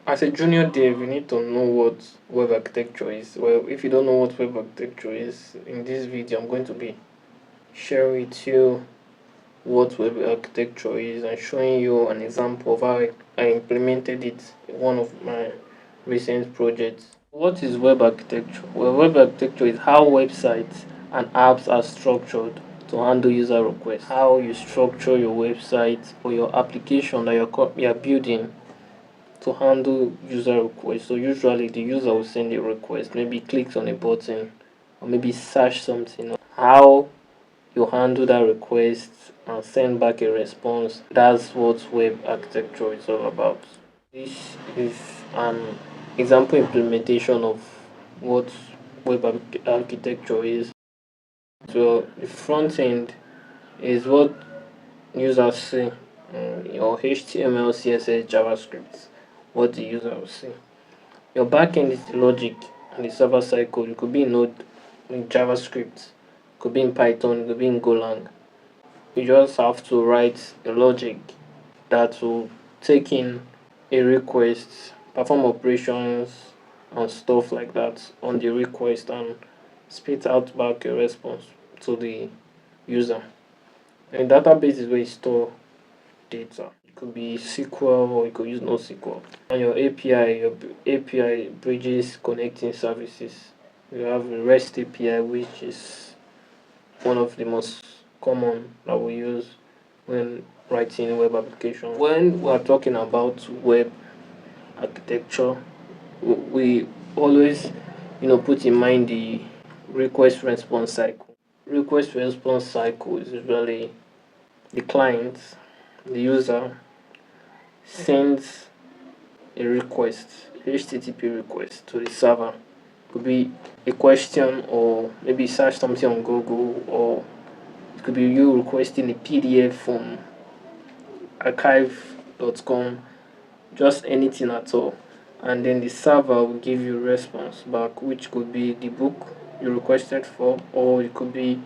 As a junior dev, you need to know what web architecture is. Well, if you don't know what web architecture is, in this video, I'm going to be sharing with you what web architecture is and showing you an example of how I implemented it in one of my recent projects. What is web architecture? Well, web architecture is how websites and apps are structured to handle user requests. How you structure your website or your application that you're building to handle user requests. So usually the user will send a request, maybe clicks on a button or maybe search something. How you handle that request and send back a response. That's what web architecture is all about. This is an example implementation of what architecture is. So the front end is what users see, your HTML, CSS, JavaScript, what the user will see. Your backend is the logic and the server side code. It could be in Node, in JavaScript, it could be in Python, it could be in Golang. You just have to write a logic that will take in a request, perform operations and stuff like that on the request and spit out back a response to the user. And database is where you store data. It could be SQL or you could use NoSQL. And your API bridges connecting services. You have a REST API, which is one of the most common that we use when writing web application. When we are talking about web architecture, we always put in mind the request response cycle. Request response cycle is usually the client, the user sends a request, HTTP request to the server. Could be a question or maybe search something on Google, or it could be you requesting a PDF from archive.com, just anything at all. And then the server will give you a response back, which could be the book you requested for, or it could be